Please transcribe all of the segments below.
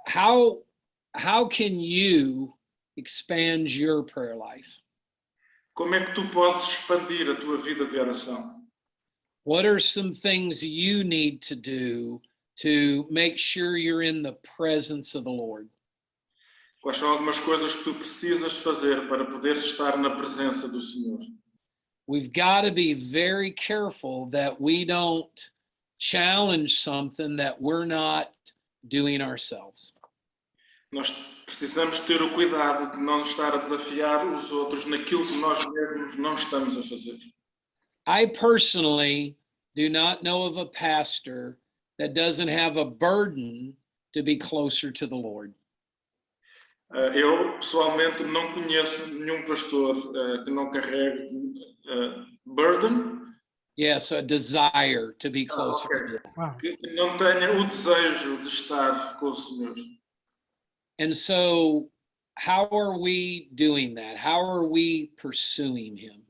how can you expand your prayer life? Como é que tu podes expandir a tua vida de oração? What are some things you need to do to make sure you're in the presence of the Lord? Quais são algumas coisas que tu precisas fazer para poderes estar na presença do Senhor? We've got to be very careful that we don't challenge something that we're not doing ourselves. Nós precisamos ter o cuidado de não estar a desafiar os outros naquilo que nós mesmos não estamos a fazer. I personally do not know of a pastor that doesn't have a burden to be closer to the Lord. Eu, pessoalmente, não conheço nenhum pastor que não carregue burden. Yes, a desire to be closer to Okay. the Lord. Que não tenha o desejo de estar com o Senhor. And so, how are we doing that? How are we pursuing Him?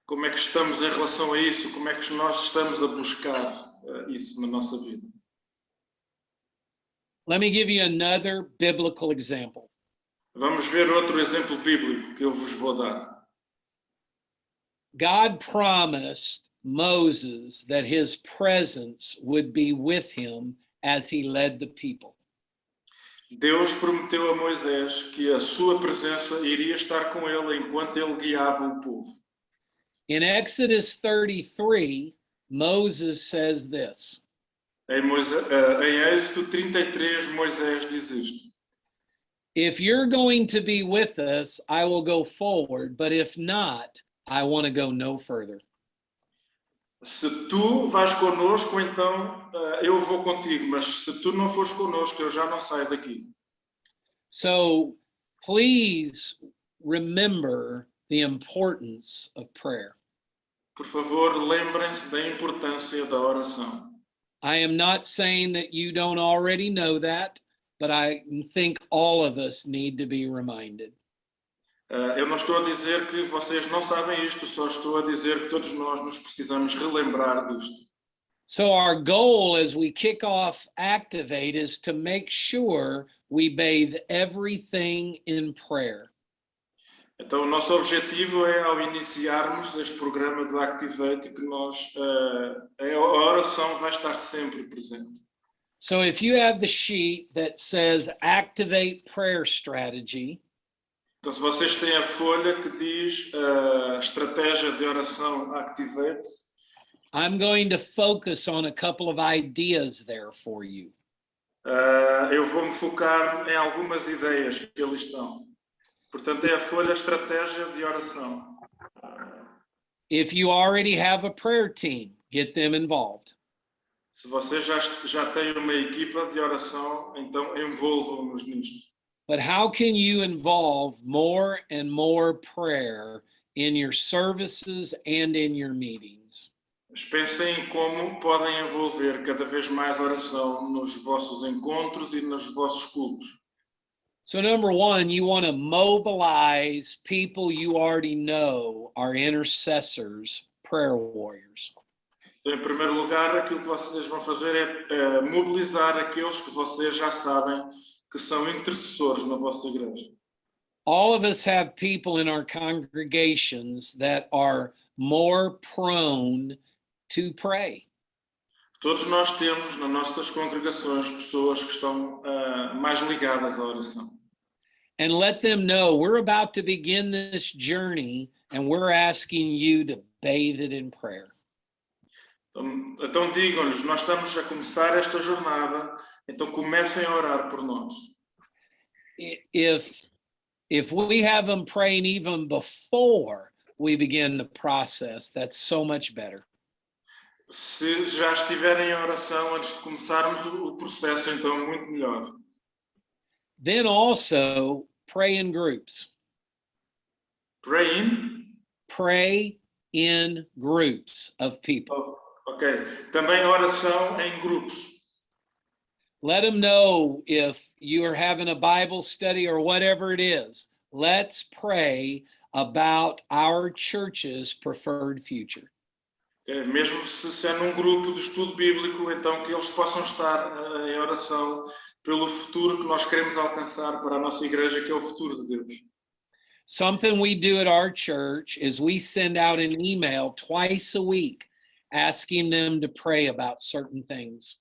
Como é que estamos em relação a isso? Como é que nós estamos a buscar isso na nossa vida? Let me give you another biblical example. Vamos ver outro exemplo bíblico que eu vos vou dar. God promised Moses that his presence would be with him as he led the people. Deus prometeu a Moisés que a sua presença iria estar com ele enquanto ele guiava o povo. In Exodus 33, Moses says this. Em Êxodo 33, Moisés diz isto. If you're going to be with us, I will go forward, but if not, I want to go no further. Se tu vais conosco, então eu vou contigo, mas se tu não fores conosco, eu já não saio daqui. So please remember the importance of prayer. Por favor, lembrem-se da importância da oração. I am not saying that you don't already know that, but I think all of us need to be reminded. Eu não estou a dizer que vocês não sabem isto, só estou a dizer que todos nós nos precisamos relembrar disto. So our goal as we kick off Activate is to make sure we bathe everything in prayer. Então, o nosso objetivo é, ao iniciarmos este programa do Activate, que a oração vai estar sempre presente. So if you have the sheet that says Activate Prayer Strategy, então, se vocês têm a folha que diz estratégia de oração Activate, I'm going to focus on a couple of ideas there for you. Eu vou me focar em algumas ideias que eles estão. Portanto, é a folha estratégia de oração. If you already have a prayer team, get them involved. Se vocês já têm uma equipa de oração, então envolvam-nos nisto. But how can you involve more and more prayer in your services and in your meetings? Mas pensem em como podem envolver cada vez mais oração nos vossos encontros e nos vossos cultos. So number one, you want to mobilize people you already know are intercessors, prayer warriors. Em primeiro lugar, aquilo que vocês vão fazer é mobilizar aqueles que vocês já sabem que são intercessores na vossa igreja. All of us have people in our congregations that are more prone to pray. Todos nós temos nas nossas congregações pessoas que estão mais ligadas à oração. And let them know we're about to begin this journey and we're asking you to bathe it in prayer. Então digam-lhes, nós estamos a começar esta jornada, então comecem a orar por nós. If we have them praying even before we begin the process, that's so much better. Se já estiverem em oração antes de começarmos o processo, então é muito melhor. Then also pray in groups. Pray in groups of people. Ok. Também oração em grupos. Let them know if you are having a Bible study or whatever it is. Let's pray about our church's preferred future. Mesmo se é num grupo de estudo bíblico, então que eles possam estar em oração pelo futuro que nós queremos alcançar para a nossa igreja, que é o futuro de Deus. Something we do at our church is we send out an email twice a week asking them to pray about certain things.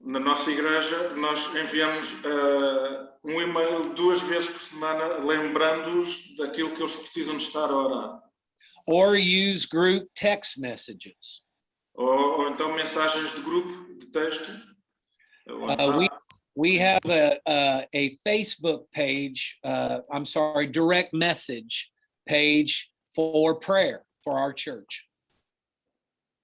Na nossa igreja, nós enviamos um e-mail 2 vezes por semana, lembrando-os daquilo que eles precisam de estar a orar. Or use group text messages. Ou então mensagens de grupo, de texto. WhatsApp. We have a Facebook page, direct message page for prayer for our church.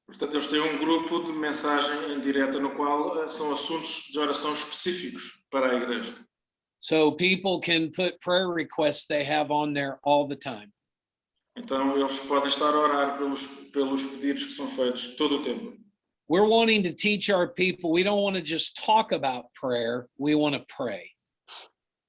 Portanto, eles têm um grupo de mensagem em direta no qual são assuntos de oração específicos para a igreja. So people can put prayer requests they have on there all the time. Então, eles podem estar a orar pelos pedidos que são feitos todo o tempo. We're wanting to teach our people, we don't want to just talk about prayer, we want to pray.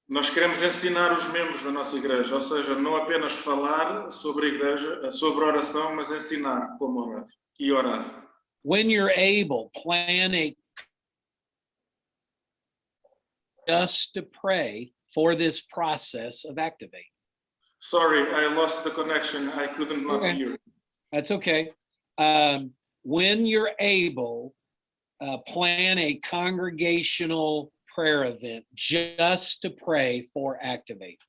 Nós queremos ensinar os membros da nossa igreja, ou seja, não apenas falar sobre a igreja, sobre a oração, mas ensinar como orar e orar. When you're able, plan just to pray for this process of Activate. Sorry, I lost the connection. I couldn't not hear. That's okay. When you're able, plan a congregational prayer event just to pray for Activate.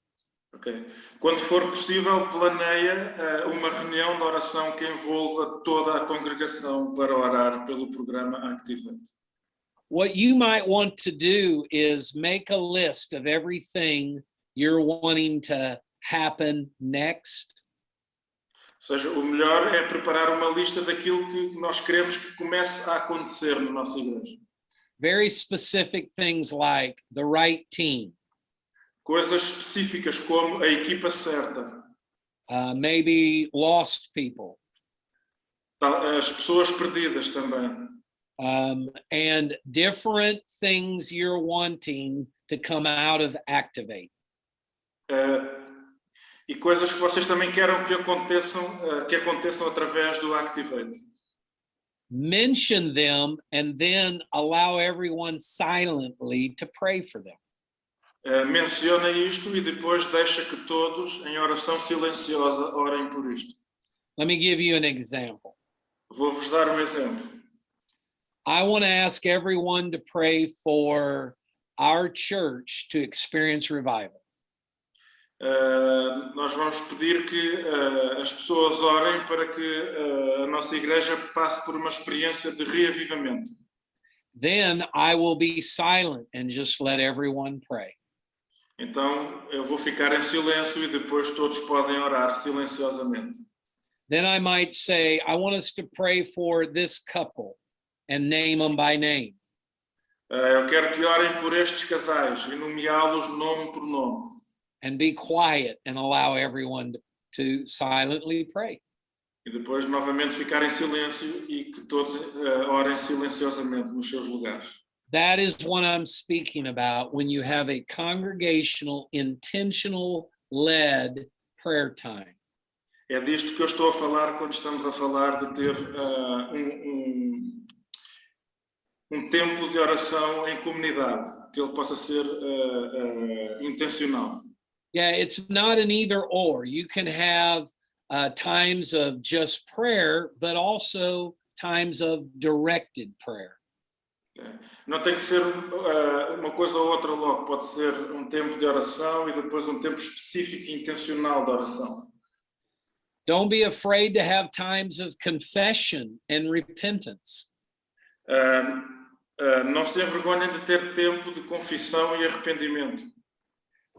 Ok. Quando for possível, planeia uma reunião de oração que envolva toda a congregação para orar pelo programa Activate. What you might want to do is make a list of everything you're wanting to happen next. Ou seja, o melhor é preparar uma lista daquilo que nós queremos que comece a acontecer na nossa igreja. Very specific things like the right team. Coisas específicas como a equipa certa. Maybe lost people. As pessoas perdidas também. And different things you're wanting to come out of Activate. E coisas que vocês também querem que aconteçam através do Activate. Mention them and then allow everyone silently to pray for them. Menciona isto e depois deixa que todos, em oração silenciosa, orem por isto. Let me give you an example. Vou-vos dar um exemplo. I want to ask everyone to pray for our church to experience revival. Nós vamos pedir que as pessoas orem para que a nossa igreja passe por uma experiência de reavivamento. Then I will be silent and just let everyone pray. Então eu vou ficar em silêncio e depois todos podem orar silenciosamente. Then I might say, I want us to pray for this couple and name them by name. Eu quero que orem por estes casais e nomeá-los nome por nome. And be quiet and allow everyone to silently pray. E depois novamente ficar em silêncio e que todos orem silenciosamente nos seus lugares. That is what I'm speaking about when you have a congregational, intentional led prayer time. É disto que eu estou a falar quando estamos a falar de ter um tempo de oração em comunidade, que ele possa ser intencional. Yeah, it's not an either or. You can have times of just prayer, but also times of directed prayer. Não tem que ser uma coisa ou outra logo. Pode ser um tempo de oração e depois um tempo específico e intencional de oração. Don't be afraid to have times of confession and repentance. Não se envergonhem de ter tempo de confissão e arrependimento.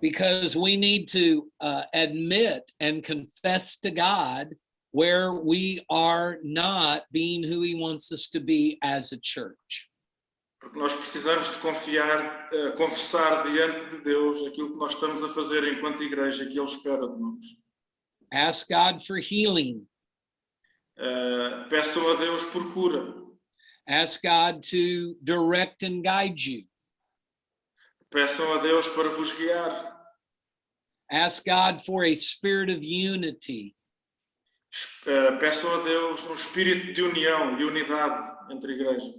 Because we need to admit and confess to God where we are not being who He wants us to be as a church. Porque nós precisamos de confessar diante de Deus aquilo que nós estamos a fazer enquanto igreja que Ele espera de nós. Ask God for healing. Peçam a Deus por cura. Ask God to direct and guide you. Peçam a Deus para vos guiar. Ask God for a spirit of unity. Peçam a Deus um espírito de união e unidade entre a igreja.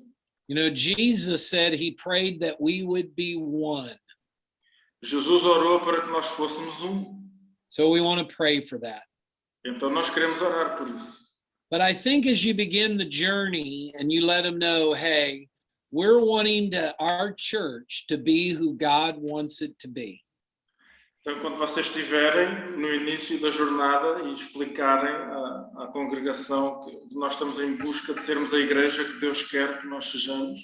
You know, Jesus said he prayed that we would be one. Jesus orou para que nós fôssemos So we want to pray for that. Então nós queremos orar por isso. But I think as you begin the journey and you let them know, hey, we're wanting our church to be who God wants it to be. Então, quando vocês estiverem no início da jornada e explicarem à congregação que nós estamos em busca de sermos a igreja que Deus quer que nós sejamos,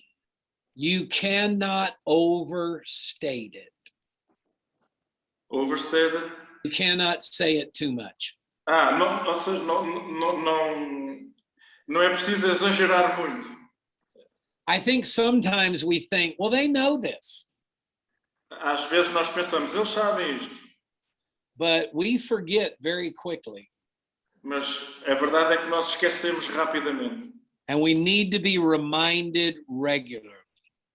You cannot overstate it. overstated. You cannot say it too much. Não, ou seja, não é preciso exagerar muito. I think sometimes we think, well, they know this, Às vezes nós pensamos, eles sabem isto, but we forget very quickly. mas a verdade é que nós esquecemos rapidamente. And we need to be reminded regularly.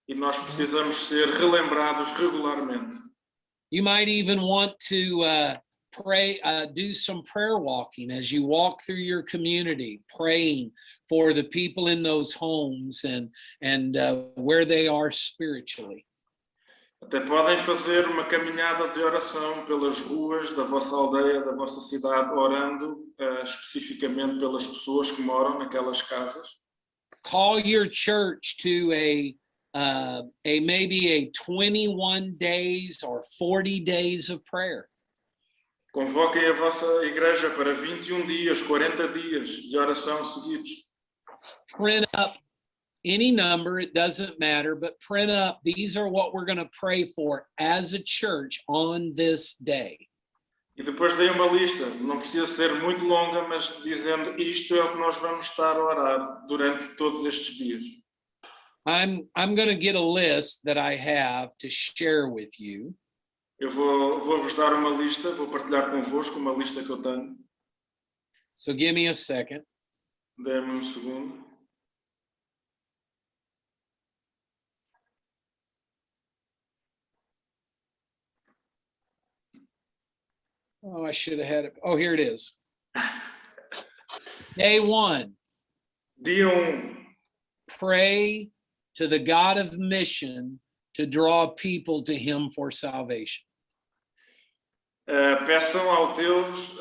E nós precisamos ser relembrados regularmente. You might even want to pray, do some prayer walking as you walk through your community, praying for the people in those homes and where they are spiritually. Até podem fazer uma caminhada de oração pelas ruas da vossa aldeia, da vossa cidade, orando especificamente pelas pessoas que moram naquelas casas. Call your church to a maybe a 21 days or 40 days of prayer. Convoquem a vossa igreja para 21 dias, 40 dias de oração seguidos. Print up any number, it doesn't matter, but print up, these are what we're going to pray for as a church on this day. E depois deem uma lista, não precisa ser muito longa, mas dizendo isto é o que nós vamos estar a orar durante todos estes dias. I'm going to get a list that I have to share with you. Eu vou-vos dar uma lista, vou partilhar convosco uma lista que eu tenho. So give me a second. Dê-me um segundo. Oh, I should have had it. Oh, here it is. Day 1, Dia 1. pray to the God of mission to draw people to him for salvation. Peçam ao Deus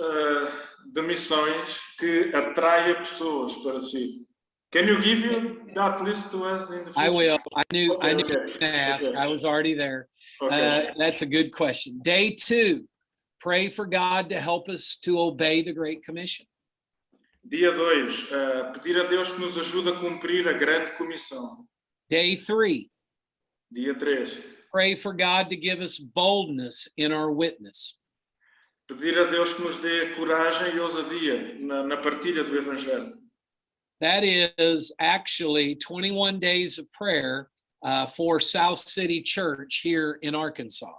de missões que atraia pessoas para si. Can you give you that list to us in the future? I will. I knew Okay, you were going to ask. okay. I was already there. Okay. That's a good question. Day 2, pray for God to help us to obey the Great Commission. Dia 2, pedir a Deus que nos ajude a cumprir a grande comissão. Day 3, Dia 3, pray for God to give us boldness in our witness. pedir a Deus que nos dê coragem e ousadia na partilha do Evangelho. That is actually 21 days of prayer for South City Church here in Arkansas.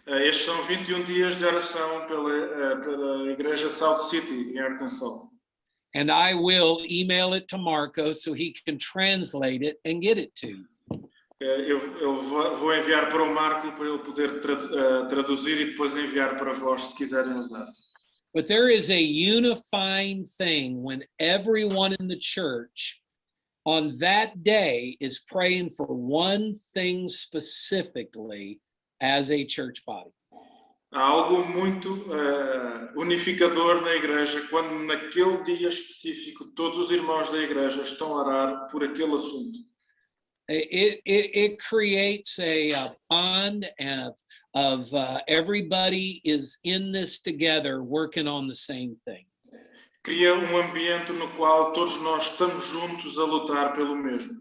Estes são 21 dias de oração pela Igreja South City, em Arkansas. And I will email it to Marco so he can translate it and get it to you. Eu vou enviar para o Marco para ele poder traduzir e depois enviar para vós, se quiserem usar. But there is a unifying thing when everyone in the church on that day is praying for one thing specifically as a church body. Há algo muito unificador na igreja quando naquele dia específico todos os irmãos da igreja estão a orar por aquele assunto. It creates a bond of everybody is in this together working on the same thing. Cria ambiente no qual todos nós estamos juntos a lutar pelo mesmo.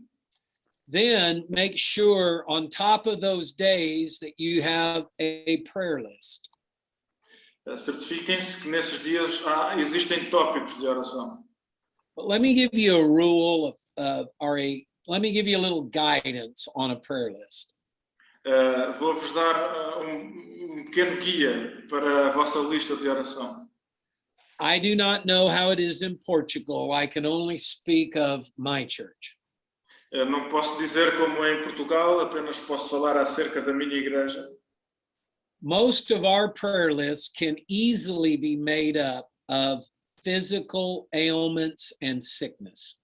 Then make sure on top of those days that you have a prayer list. Certifiquem-se que nesses dias existem tópicos de oração. But let me give you a rule let me give you a little guidance on a prayer list. Vou-vos dar pequeno guia para a vossa lista de oração. I do not know how it is in Portugal. I can only speak of my church. Não posso dizer como é em Portugal, apenas posso falar acerca da minha igreja. Most of our prayer lists can easily be made up of physical ailments and sickness.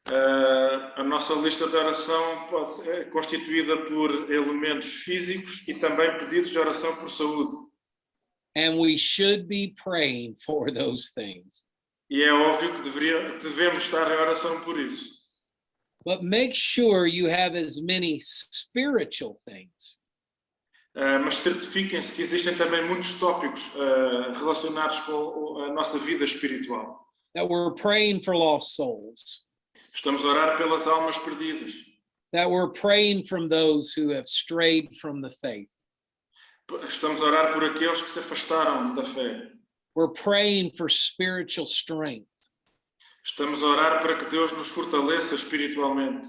A nossa lista de oração é constituída por elementos físicos e também pedidos de oração por saúde. And we should be praying for those things. E é óbvio que devemos estar em oração por isso. But make sure you have as many spiritual things. Mas certifiquem-se que existem também muitos tópicos relacionados com a nossa vida espiritual. That we're praying for lost souls. Estamos a orar pelas almas perdidas. That we're praying from those who have strayed from the faith. Estamos a orar por aqueles que se afastaram da fé. We're praying for spiritual strength. Estamos a orar para que Deus nos fortaleça espiritualmente.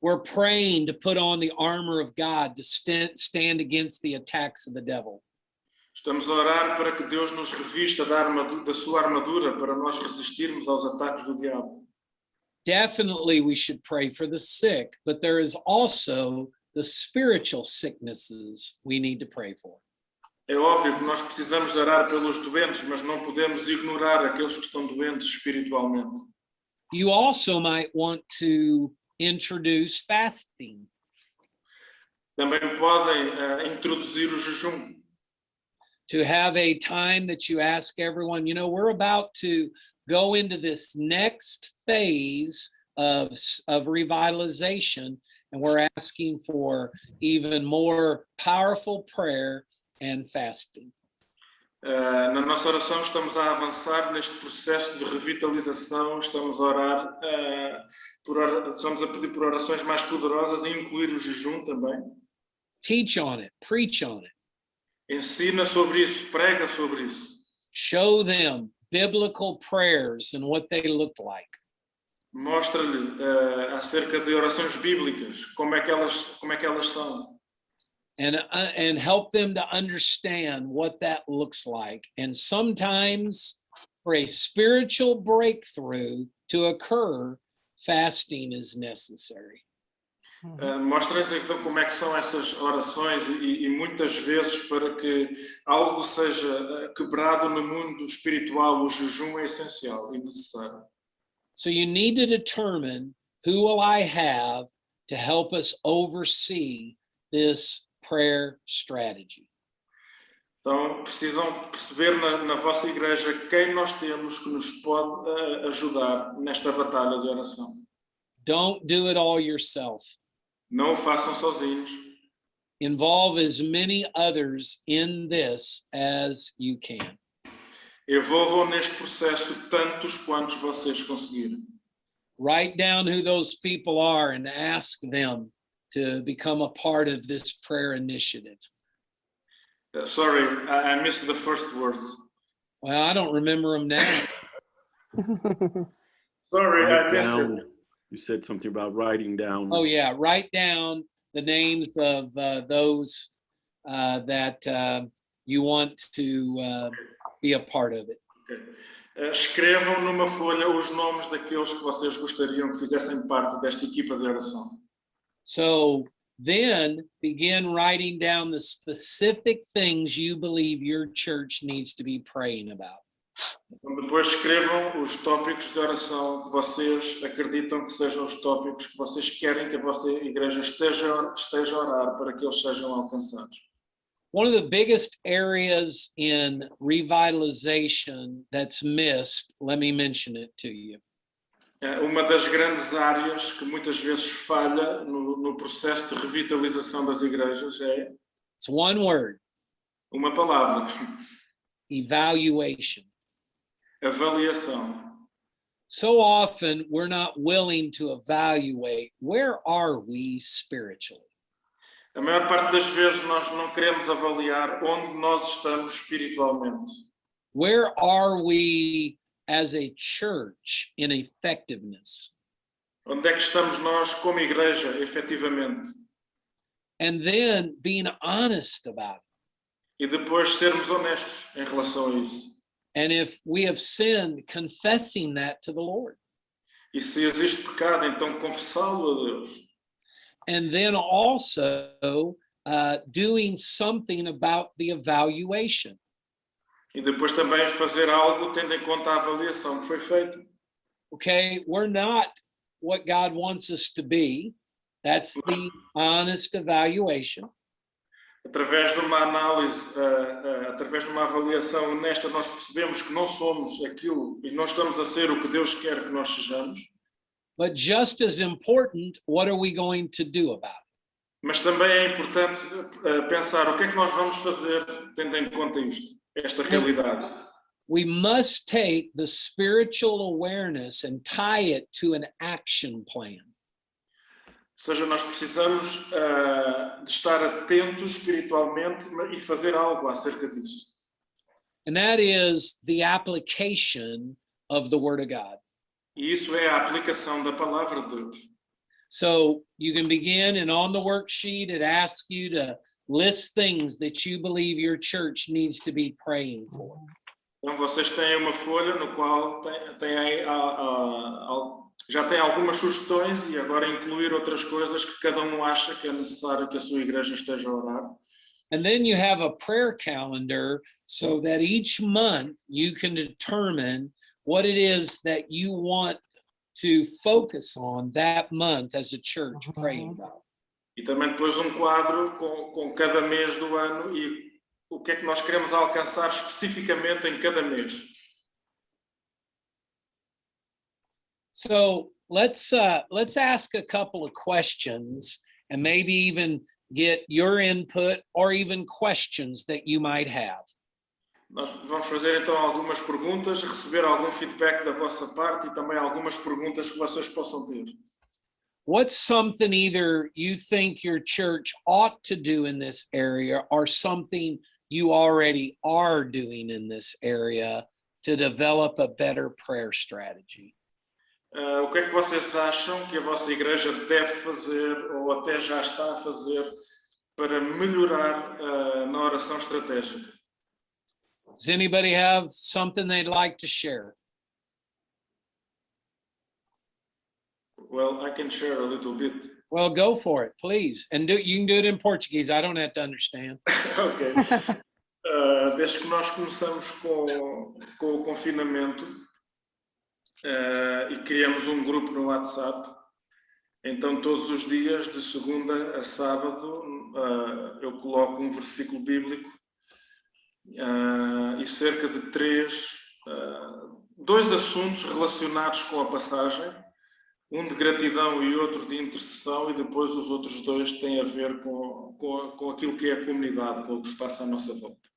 We're praying to put on the armor of God to stand against the attacks of the devil. Estamos a orar para que Deus nos revista da sua armadura para nós resistirmos aos ataques do diabo. Definitely we should pray for the sick, but there is also the spiritual sicknesses we need to pray for. É óbvio que nós precisamos de orar pelos doentes, mas não podemos ignorar aqueles que estão doentes espiritualmente. You also might want to introduce fasting. Também podem introduzir o jejum. To have a time that you ask everyone, you know, we're about to go into this next phase of revitalization, and we're asking for even more powerful prayer and fasting. Na nossa oração estamos a avançar neste processo de revitalização, estamos a orar, estamos a pedir por orações mais poderosas e incluir o jejum também. Teach on it, preach on it. Ensina sobre isso, prega sobre isso. Show them biblical prayers and what they look like. Mostra-lhe acerca de orações bíblicas, como é que elas são. And help them to understand what that looks like. And sometimes for a spiritual breakthrough to occur, fasting is necessary. Mostra-lhes então como é que são essas orações e muitas vezes para que algo seja quebrado no mundo espiritual, o jejum é essencial e necessário. So you need to determine who will I have to help us oversee this prayer strategy. Então precisam perceber na vossa igreja quem nós temos que nos pode ajudar nesta batalha de oração. Don't do it all yourself. Não o façam sozinhos. Involve as many others in this as you can. Envolvam neste processo tantos quantos vocês conseguirem. Write down who those people are and ask them to become a part of this prayer initiative. Sorry, I missed the first words. Well, I don't remember them now. Sorry, I missed it. You said something about writing down. Oh yeah, write down the names of those that you want to be a part of it. Okay. Escrevam numa folha os nomes daqueles que vocês gostariam que fizessem parte desta equipa de oração. So then begin writing down the specific things you believe your church needs to be praying about. Então, depois escrevam os tópicos de oração que vocês acreditam que sejam os tópicos que vocês querem que a vossa igreja esteja a orar para que eles sejam alcançados. One of the biggest areas in revitalization that's missed, let me mention it to you. Uma das grandes áreas que muitas vezes falha no processo de revitalização das igrejas é It's one word, uma palavra: evaluation. avaliação. So often we're not willing to evaluate where are we spiritually. A maior parte das vezes nós não queremos avaliar onde nós estamos espiritualmente. Where are we as a church in effectiveness? Onde é que estamos nós como igreja, efetivamente? And then being honest about it. E depois sermos honestos em relação a isso. And if we have sinned, confessing that to the Lord. E se existe pecado, então confessá-lo a Deus. And then also doing something about the evaluation. E depois também fazer algo tendo em conta a avaliação que foi feita. Okay, we're not what God wants us to be. That's the honest evaluation. Através de uma análise, através de uma avaliação honesta, nós percebemos que não somos aquilo e não estamos a ser o que Deus quer que nós sejamos. But just as important, what are we going to do about it? Mas também é importante pensar o que é que nós vamos fazer tendo em conta isto, esta realidade. We must take the spiritual awareness and tie it to an action plan. Ou seja, nós precisamos de estar atentos espiritualmente e fazer algo acerca disso. And that is the application of the Word of God. E isso é a aplicação da palavra de Deus. So you can begin, and on the worksheet, it asks you to list things that you believe your church needs to be praying for. Então vocês têm uma folha no qual já tem algumas sugestões e agora incluir outras coisas que cada um acha que é necessário que a sua igreja esteja a orar. And then you have a prayer calendar so that each month you can determine what it is that you want to focus on that month as a church praying about. E também depois um quadro com cada mês do ano e o que é que nós queremos alcançar especificamente em cada mês. So let's ask a couple of questions and maybe even get your input or even questions that you might have. Nós vamos fazer então algumas perguntas, receber algum feedback da vossa parte e também algumas perguntas que vocês possam ter. What's something either you think your church ought to do in this area or something you already are doing in this area to develop a better prayer strategy? O que é que vocês acham que a vossa igreja deve fazer ou até já está a fazer para melhorar na oração estratégica? Does anybody have something they'd like to share? Well, I can share a little bit. Well, go for it, please. And you can do it in Portuguese. I don't have to understand. Ok. Desde que nós começamos com o confinamento e criamos um grupo no WhatsApp, então todos os dias, de segunda a sábado, eu coloco um versículo bíblico e cerca de dois assuntos relacionados com a passagem, um de gratidão e outro de intercessão, e depois os outros dois têm a ver com aquilo que é a comunidade, com o que se passa à nossa volta.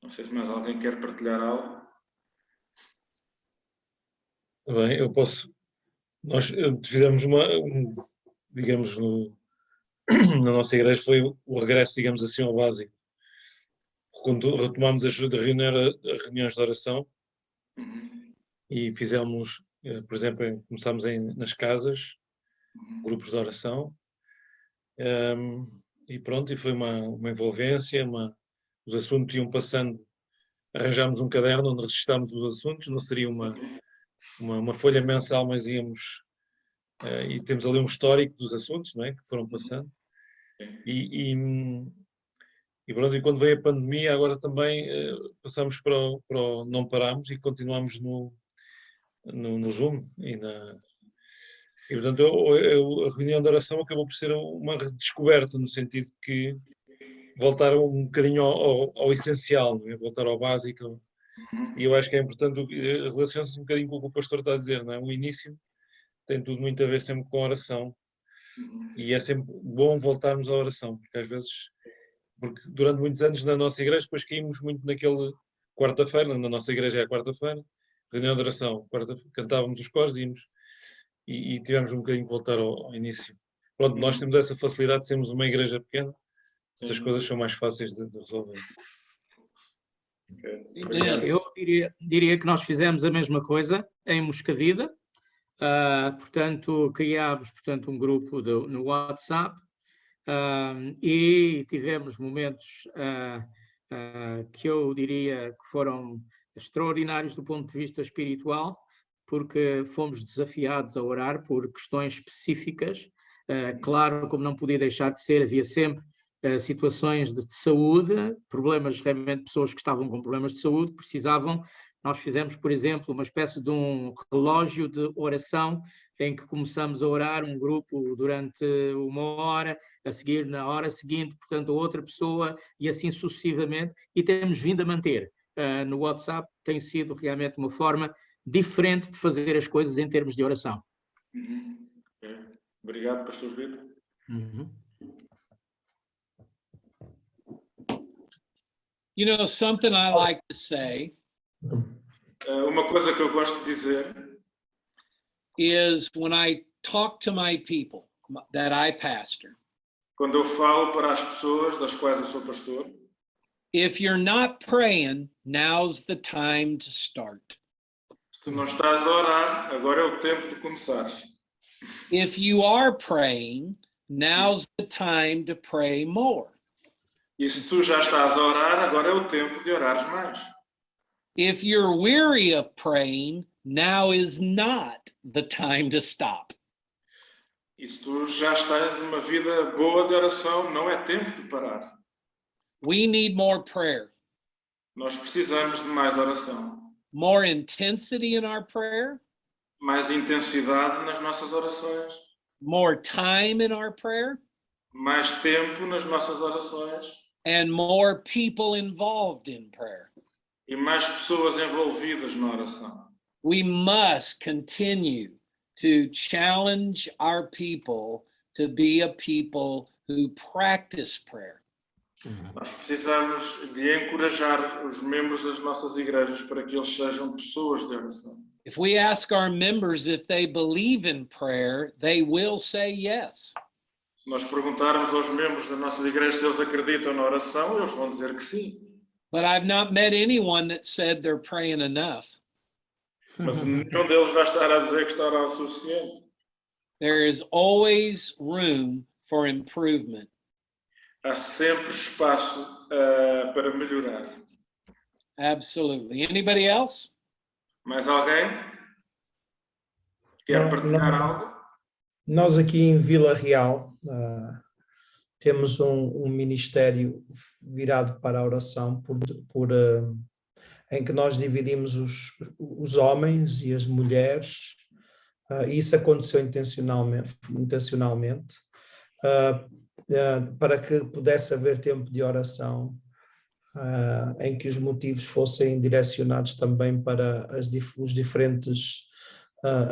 Não sei se mais alguém quer partilhar algo. Bem, eu posso. Nós fizemos digamos, na nossa igreja foi o regresso, digamos assim, ao básico. Quando retomámos as reuniões de oração e fizemos, por exemplo, começámos nas casas, grupos de oração, e pronto, e foi uma envolvência, os assuntos iam passando, arranjámos um caderno onde registámos os assuntos, não seria uma folha mensal, mas íamos, e temos ali um histórico dos assuntos, não é, que foram passando, e pronto, e quando veio a pandemia, agora também passamos para o não parámos e continuamos no Zoom, e portanto a reunião de oração acabou por ser uma descoberta, no sentido que voltar um bocadinho ao essencial, não é? Voltar ao básico, e eu acho que é importante, relaciona-se um bocadinho com o que o pastor está a dizer, não é? O início tem tudo muito a ver sempre com a oração, e é sempre bom voltarmos à oração, porque às vezes, porque durante muitos anos na nossa igreja depois caímos muito naquele quarta-feira, na nossa igreja é a quarta-feira, reunião de oração, cantávamos os coros, íamos, e tivemos um bocadinho que voltar ao início. Pronto, nós temos essa facilidade de sermos uma igreja pequena, essas coisas são mais fáceis de resolver. Eu diria que nós fizemos a mesma coisa em Moscavida. Portanto, criámos um grupo no WhatsApp e tivemos momentos que eu diria que foram extraordinários do ponto de vista espiritual, porque fomos desafiados a orar por questões específicas Claro, como não podia deixar de ser, havia sempre situações de saúde, problemas, realmente pessoas que estavam com problemas de saúde, precisavam. Nós fizemos, por exemplo, uma espécie de um relógio de oração em que começamos a orar um grupo durante 1 hora, a seguir na hora seguinte, portanto, outra pessoa e assim sucessivamente, e temos vindo a manter. No WhatsApp tem sido realmente uma forma diferente de fazer as coisas em termos de oração. Okay. Obrigado, Pastor Vitor. You know, something I like to say Uma coisa que eu gosto de dizer is when I talk to my people that I pastor, quando eu falo para as pessoas das quais eu sou pastor, if you're not praying, now's the time to start. se tu não estás a orar, agora é o tempo de começar. If you are praying, now's the time to pray more. E se tu já estás a orar, agora é o tempo de orares mais. If you're weary of praying, now is not the time to stop. E se tu já estás numa vida boa de oração, não é tempo de parar. We need more prayer, Nós precisamos de mais oração, more intensity in our prayer, mais intensidade nas nossas orações, more time in our prayer, mais tempo nas nossas orações and more people involved in prayer. e mais pessoas envolvidas na oração. We must continue to challenge our people to be a people who practice prayer. Nós precisamos de encorajar os membros das nossas igrejas para que eles sejam pessoas de oração. If we ask our members if they believe in prayer, they will say yes. Se nós perguntarmos aos membros da nossa igreja se eles acreditam na oração, eles vão dizer que sim. But I've not met anyone that said they're praying enough. Mas nenhum deles vai estar a dizer que está a orar o suficiente. There is always room for improvement. Há sempre espaço para melhorar. Absolutely. Anybody else? Mais alguém? Quer partilhar algo? Nós aqui em Vila Real temos um ministério virado para a oração em que nós dividimos os homens e as mulheres. Isso aconteceu intencionalmente para que pudesse haver tempo de oração em que os motivos fossem direcionados também para os diferentes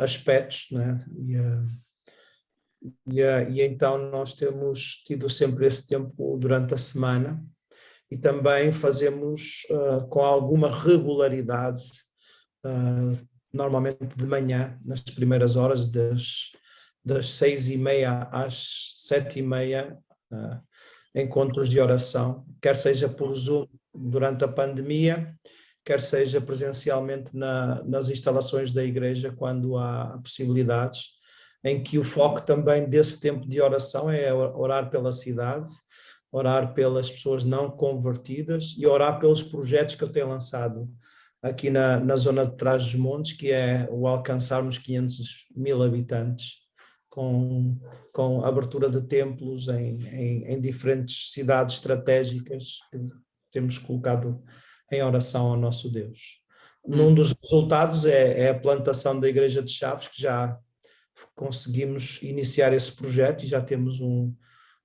aspectos, né? E então nós temos tido sempre esse tempo durante a semana e também fazemos com alguma regularidade, normalmente de manhã, nas primeiras horas, das 6h30 às 7h30, encontros de oração, quer seja por Zoom durante a pandemia, quer seja presencialmente nas instalações da igreja, quando há possibilidades, em que o foco também desse tempo de oração é orar pela cidade, orar pelas pessoas não convertidas e orar pelos projetos que eu tenho lançado aqui na zona de Trás-os-Montes, que é o alcançarmos 500.000 habitantes, com abertura de templos em diferentes cidades estratégicas que temos colocado em oração ao nosso Deus. Num dos resultados é a plantação da Igreja de Chaves, que já conseguimos iniciar esse projeto e já temos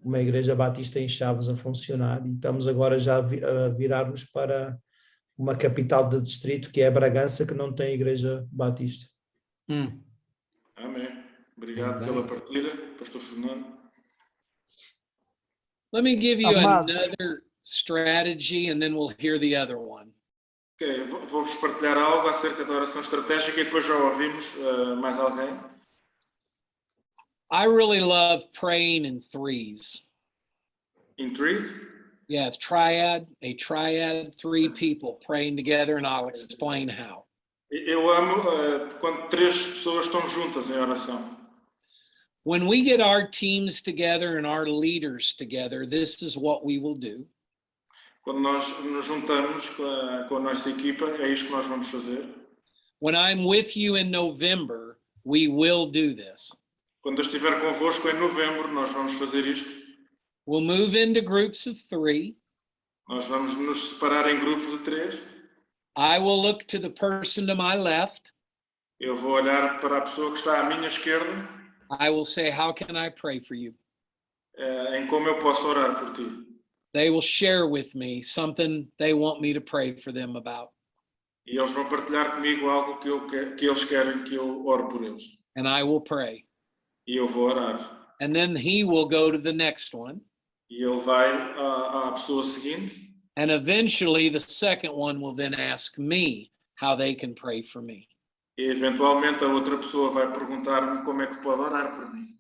uma Igreja Batista em Chaves a funcionar, e estamos agora já a virar-nos para uma capital de distrito, que é Bragança, que não tem Igreja Batista. Amém. Obrigado pela partilha, Pastor Fernando. Let me give you Amado. another strategy and then we'll hear the other one. Ok, vou-vos partilhar algo acerca da oração estratégica e depois já ouvimos mais alguém. I really love praying in threes. In threes? Yeah, a triad, 3 people praying together, and I'll explain how. Eu amo quando 3 pessoas estão juntas em oração. When we get our teams together and our leaders together, this is what we will do. Quando nós nos juntamos com a nossa equipa, é isto que nós vamos fazer. When I'm with you in November, we will do this. Quando eu estiver convosco em novembro, nós vamos fazer isto. We'll move into groups of 3. Nós vamos nos separar em grupos de 3. I will look to the person to my left. Eu vou olhar para a pessoa que está à minha esquerda, I will say, how can I pray for you? em como eu posso orar por ti. They will share with me something they want me to pray for them about. E eles vão partilhar comigo algo que eles querem que eu ore por eles. And I will pray. E eu vou orar. And then he will go to the next one. E ele vai à pessoa seguinte. And eventually the second one will then ask me how they can pray for me. E eventualmente a outra pessoa vai perguntar-me como é que pode orar por mim.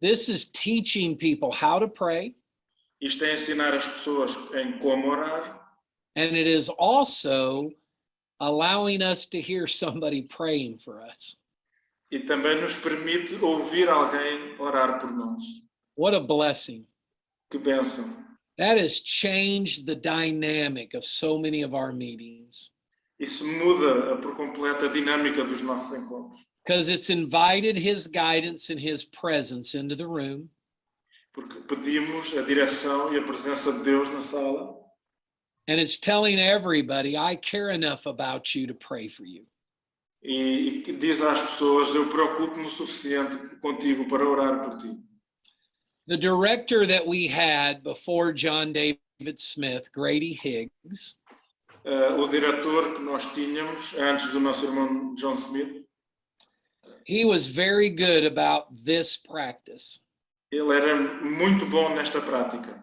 This is teaching people how to pray. Isto é ensinar as pessoas em como orar. And it is also allowing us to hear somebody praying for us. E também nos permite ouvir alguém orar por nós. What a blessing. Que bênção. That has changed the dynamic of so many of our meetings. Isso muda por completo a dinâmica dos nossos encontros. Because it's invited his guidance and his presence into the room. Porque pedimos a direção e a presença de Deus na sala. And it's telling everybody, I care enough about you to pray for you. E diz às pessoas, eu preocupo-me o suficiente contigo para orar por ti. The director that we had before John David Smith, Grady Higgs, O diretor que nós tínhamos antes do nosso irmão John Smith, he was very good about this practice. ele era muito bom nesta prática.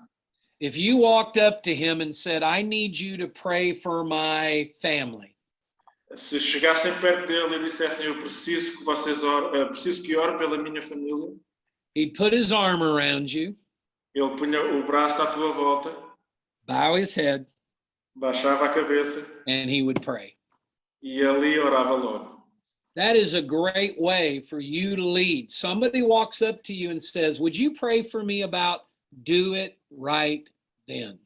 If you walked up to him and said, I need you to pray for my family, Se chegassem perto dele e dissessem, eu preciso que vocês preciso que ore pela minha família, he'd put his arm around you, ele punha o braço à tua volta, bow his head, baixava a cabeça and he would pray. e ali orava logo. That is a great way for you to lead. Somebody walks up to you and says, would you pray for me about do it right then?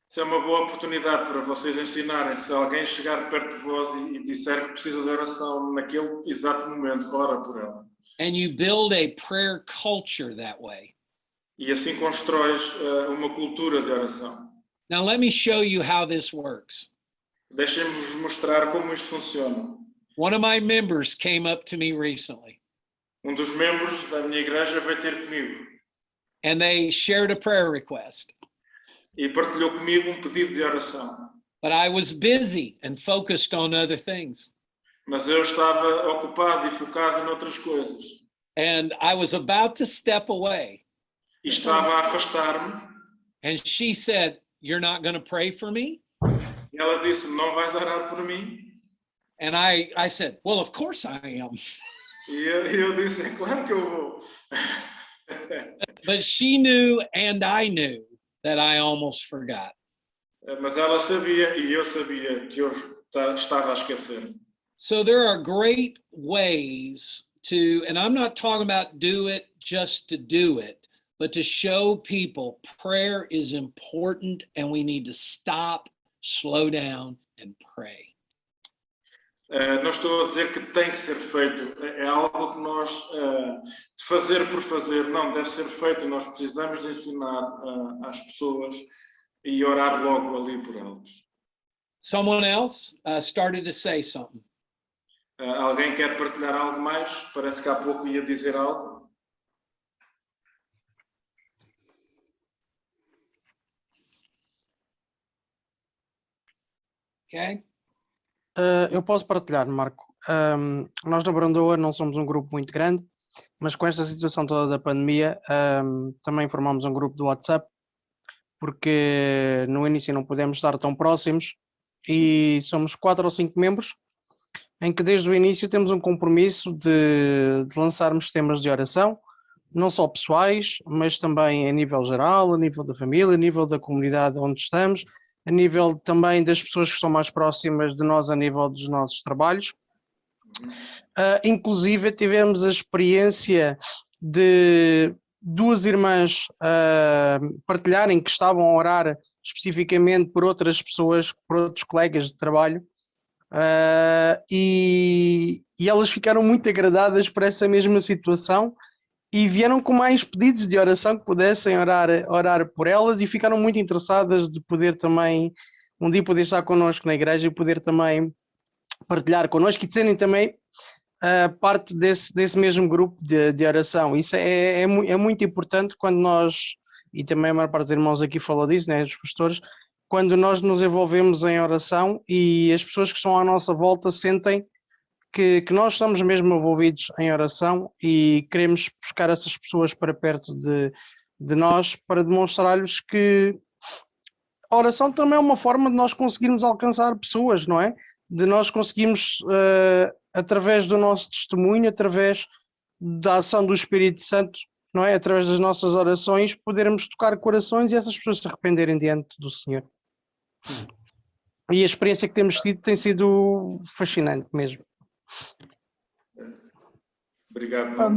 Isso é uma boa oportunidade para vocês ensinarem. Se alguém chegar perto de vós e disser que precisa de oração naquele exato momento, ora por ela. And you build a prayer culture that way. E assim constróis uma cultura de oração. Now let me show you how this works. Deixem-vos mostrar como isto funciona. One of my members came up to me recently Dos membros da minha igreja veio ter comigo and they shared a prayer request. e partilhou comigo pedido de oração. But I was busy and focused on other things. Mas eu estava ocupado e focado noutras coisas. And I was about to step away. E estava a afastar-me. And she said, you're not going to pray for me? E ela disse, não vais orar por mim? And I said, well, of course I am. E eu disse, é claro que eu vou. But she knew and I knew that I almost forgot. Mas ela sabia e eu sabia que eu estava a esquecer. So there are great ways to, and I'm not talking about do it just to do it, but to show people prayer is important and we need to stop, slow down, and pray. Não estou a dizer que tem que ser feito, é algo que nós, de fazer por fazer, não, deve ser feito, nós precisamos de ensinar às pessoas e orar logo ali por elas. Someone else started to say something. Alguém quer partilhar algo mais? Parece que há pouco ia dizer algo. Okay? Eu posso partilhar, Marco. Nós na Brandoa não somos um grupo muito grande, mas com esta situação toda da pandemia, também formamos um grupo do WhatsApp, porque no início não pudemos estar tão próximos e somos 4 ou 5 membros, em que desde o início temos um compromisso de lançarmos temas de oração, não só pessoais, mas também a nível geral, a nível da família, a nível da comunidade onde estamos, a nível também das pessoas que estão mais próximas de nós a nível dos nossos trabalhos. Inclusive tivemos a experiência de 2 irmãs partilharem que estavam a orar especificamente por outras pessoas, por outros colegas de trabalho, e elas ficaram muito agradadas por essa mesma situação e vieram com mais pedidos de oração que pudessem orar por elas e ficaram muito interessadas de poder também, um dia poder estar connosco na igreja e poder também partilhar connosco e de serem também parte desse mesmo grupo de oração. Isso é muito importante quando nós, e também a maior parte dos irmãos aqui falou disso, né, dos pastores, quando nós nos envolvemos em oração e as pessoas que estão à nossa volta sentem que nós estamos mesmo envolvidos em oração e queremos buscar essas pessoas para perto de nós para demonstrar-lhes que a oração também é uma forma de nós conseguirmos alcançar pessoas, não é? De nós conseguirmos, através do nosso testemunho, através da ação do Espírito Santo, não é? Através das nossas orações, podermos tocar corações e essas pessoas se arrependerem diante do Senhor. E a experiência que temos tido tem sido fascinante mesmo. Obrigado.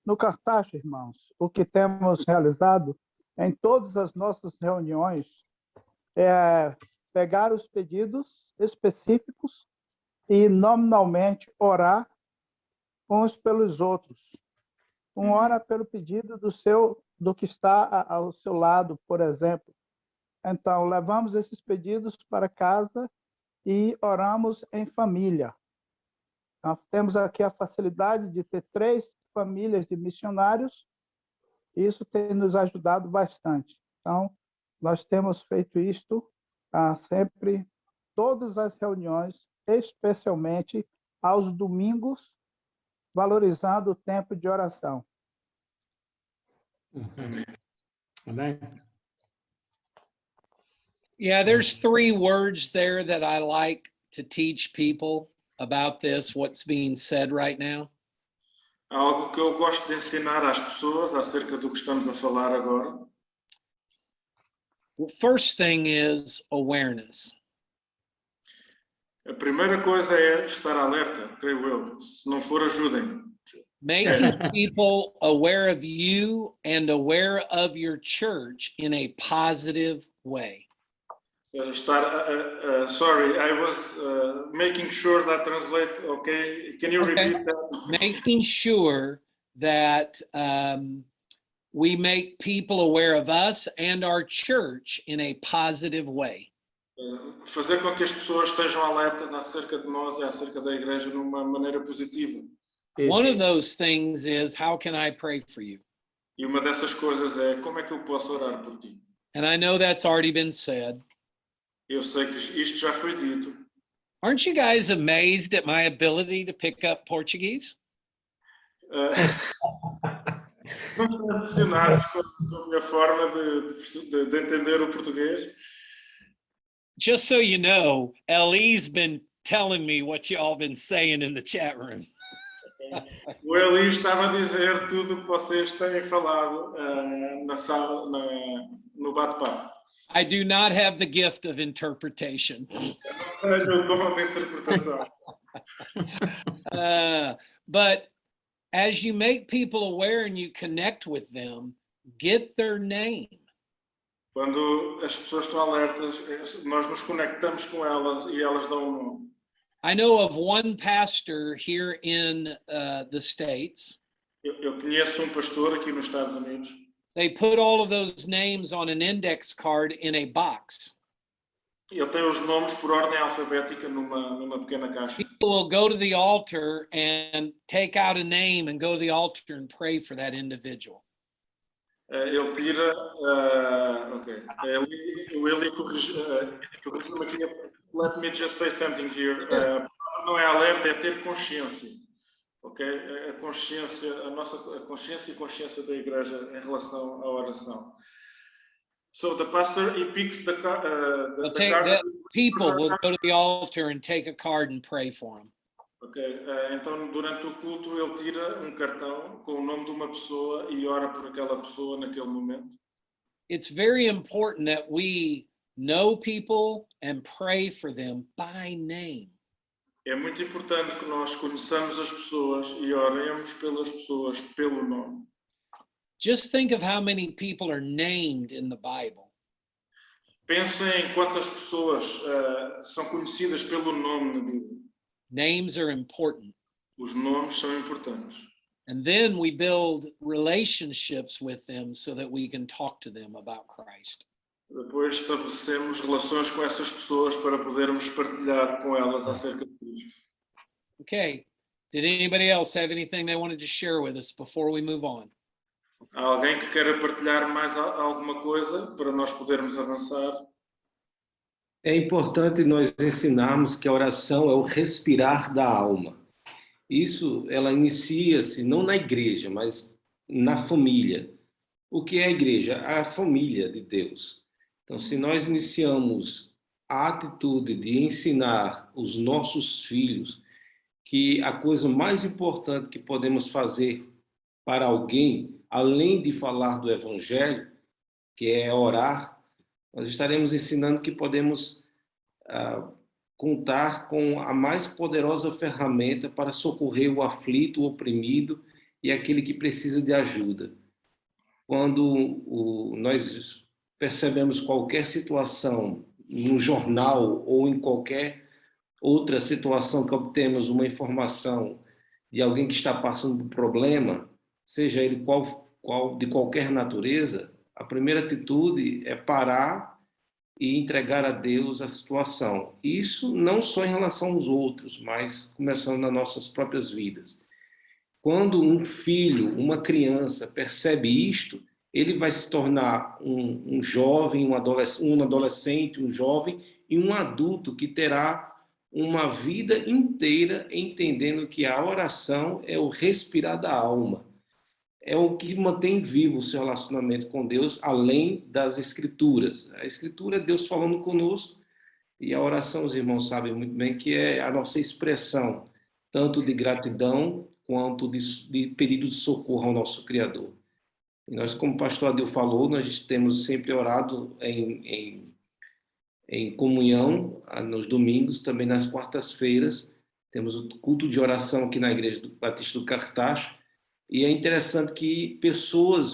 No cartaz, irmãos, o que temos realizado em todas as nossas reuniões é pegar os pedidos específicos e nominalmente orar uns pelos outros. Um ora pelo pedido do que está ao seu lado, por exemplo. Então, levamos esses pedidos para casa e oramos em família. Nós temos aqui a facilidade de ter 3 famílias de missionários. Isso tem nos ajudado bastante. Então, nós temos feito isto sempre, todas as reuniões, especialmente aos domingos, valorizando o tempo de oração. Amém. Yeah, there's 3 words there that I like to teach people about this, what's being said right now. Há algo que eu gosto de ensinar às pessoas acerca do que estamos a falar agora. Well, first thing is awareness. A primeira coisa é estar alerta, creio eu. Se não for, ajudem. Making people aware of you and aware of your church in a positive way. Sorry, I was making sure that translate, okay? Can you repeat that? Making sure that we make people aware of us and our church in a positive way. Fazer com que as pessoas estejam alertas acerca de nós e acerca da igreja numa maneira positiva. One of those things is, how can I pray for you? E uma dessas coisas é, como é que eu posso orar por ti? And I know that's already been said. Eu sei que isto já foi dito. Aren't you guys amazed at my ability to pick up Portuguese? Estão impressionados com a minha forma de entender o português. Just so you know, Eli's been telling me what you all been saying in the chat room. O Eli estava a dizer tudo o que vocês têm falado na sala, no bate-papo. I do not have the gift of interpretation. Tenho o dom de interpretação. But as you make people aware and you connect with them, get their name. Quando as pessoas estão alertas, nós nos conectamos com elas e elas dão um nome. I know of one pastor here in the States. Eu conheço pastor aqui nos Estados Unidos. They put all of those names on an index card in a box. Ele tem os nomes por ordem alfabética numa pequena caixa. People will go to the altar and take out a name and go to the altar and pray for that individual. Ele tira, ok. Ele corrigiu-me aqui. Let me just say something here. Não é alerta, é ter consciência. Ok? A consciência, a nossa consciência e consciência da igreja em relação à oração. So the pastor, he picks the card. People will go to the altar and take a card and pray for them. Ok, então durante o culto ele tira cartão com o nome de uma pessoa e ora por aquela pessoa naquele momento. It's very important that we know people and pray for them by name. É muito importante que nós conheçamos as pessoas e oremos pelas pessoas pelo nome. Just think of how many people are named in the Bible. Pensem em quantas pessoas são conhecidas pelo nome na Bíblia. Names are important. Os nomes são importantes. And then we build relationships with them so that we can talk to them about Christ. Depois estabelecemos relações com essas pessoas para podermos partilhar com elas acerca de Cristo. Okay. Did anybody else have anything they wanted to share with us before we move on? Há alguém que queira partilhar mais alguma coisa para nós podermos avançar? É importante nós ensinarmos que a oração é o respirar da alma. Isso, ela inicia-se não na igreja, mas na família. O que é a igreja? A família de Deus. Então, se nós iniciamos a atitude de ensinar os nossos filhos que a coisa mais importante que podemos fazer para alguém, além de falar do evangelho, que é orar, nós estaremos ensinando que podemos contar com a mais poderosa ferramenta para socorrer o aflito, o oprimido e aquele que precisa de ajuda. Quando nós percebemos qualquer situação no jornal ou em qualquer outra situação que obtemos uma informação de alguém que está passando por problema, seja ele de qualquer natureza, a primeira atitude é parar e entregar a Deus a situação. Isso não só em relação aos outros, mas começando nas nossas próprias vidas. Quando um filho, uma criança percebe isto, ele vai se tornar um jovem, um adolescente, um jovem e um adulto que terá uma vida inteira entendendo que a oração é o respirar da alma. É o que mantém vivo o seu relacionamento com Deus, além das Escrituras. A Escritura é Deus falando conosco, e a oração, os irmãos sabem muito bem, que é a nossa expressão, tanto de gratidão, quanto de pedido de socorro ao nosso Criador. E nós, como o pastor Adil falou, nós temos sempre orado em comunhão, nos domingos, também nas quartas-feiras. Temos o culto de oração aqui na Igreja do Batista do Cartacho. E é interessante que pessoas,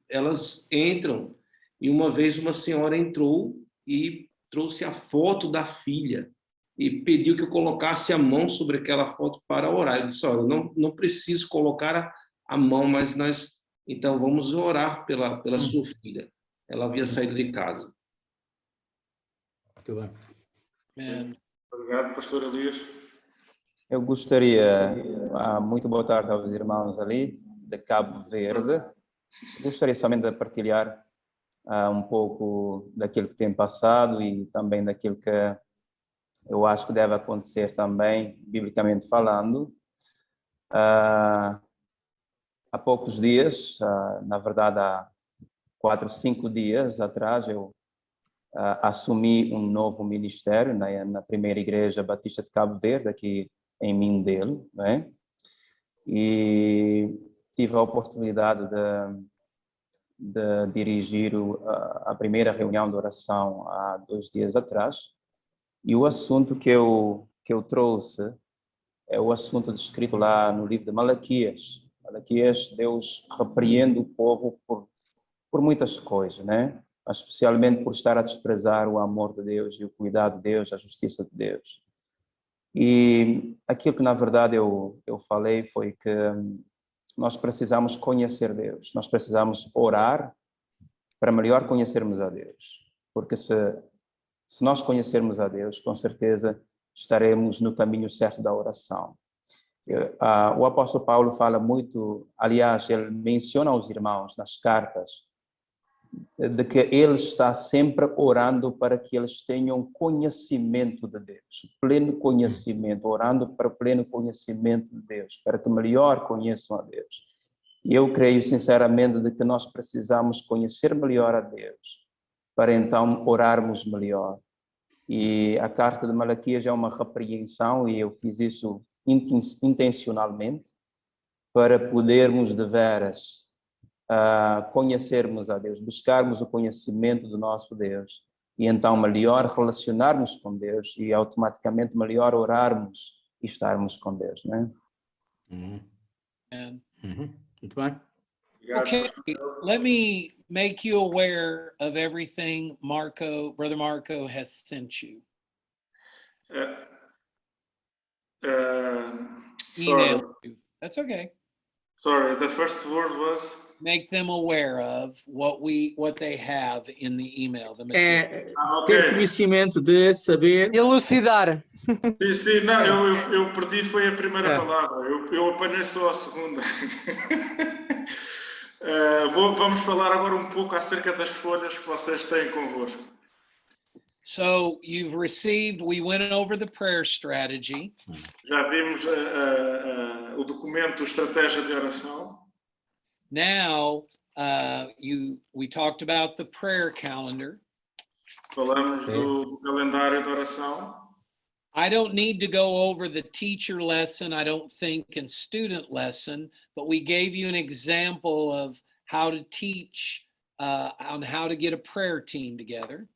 elas entram, e uma vez uma senhora entrou e trouxe a foto da filha e pediu que eu colocasse a mão sobre aquela foto para orar. Eu disse, olha, não preciso colocar a mão, mas então vamos orar pela sua filha. Ela havia saído de casa. Muito bem. Man. Obrigado, pastor Elias. Eu gostaria, muito boa tarde aos irmãos ali, de Cabo Verde. Gostaria somente de partilhar um pouco daquilo que tem passado e também daquilo que eu acho que deve acontecer também, biblicamente falando. Há poucos dias, na verdade há 4 ou 5 dias atrás, eu assumi um novo ministério na primeira igreja batista de Cabo Verde, aqui em Mindelo, né? E tive a oportunidade de dirigir a primeira reunião de oração há 2 dias atrás, e o assunto que eu trouxe é o assunto descrito lá no livro de Malaquias. Malaquias, Deus repreende o povo por muitas coisas, né? Especialmente por estar a desprezar o amor de Deus e o cuidado de Deus, a justiça de Deus. E aquilo que, na verdade, eu falei foi que nós precisamos conhecer Deus, nós precisamos orar para melhor conhecermos a Deus. Porque se nós conhecermos a Deus, com certeza estaremos no caminho certo da oração. O apóstolo Paulo fala muito, aliás, ele menciona aos irmãos nas cartas, de que ele está sempre orando para que eles tenham conhecimento de Deus, pleno conhecimento, orando para o pleno conhecimento de Deus, para que melhor conheçam a Deus. E eu creio sinceramente de que nós precisamos conhecer melhor a Deus, para então orarmos melhor. E a carta de Malaquias é uma repreensão, e eu fiz isso intencionalmente, para podermos de veras conhecermos a Deus, buscarmos o conhecimento do nosso Deus e então melhor relacionarmos com Deus e automaticamente melhor orarmos e estarmos com Deus, né? Muito bem. Okay, let me make you aware of everything Brother Marco has sent you. Sorry. Email you. That's okay. Sorry, the first word was? Make them aware of what they have in the email, the material. É Ok. ter conhecimento de saber. Elucidar. Sim, não, eu perdi foi a primeira É. palavra. Eu apanhei só a segunda. Vamos falar agora um pouco acerca das folhas que vocês têm convosco. So you've received, we went over the prayer strategy. Já vimos o documento Estratégia de Oração. Now, we talked about the prayer calendar. Falamos do calendário de oração. I don't need to go over the teacher lesson, I don't think, and student lesson, but we gave you an example of how to teach on how to get a prayer team together.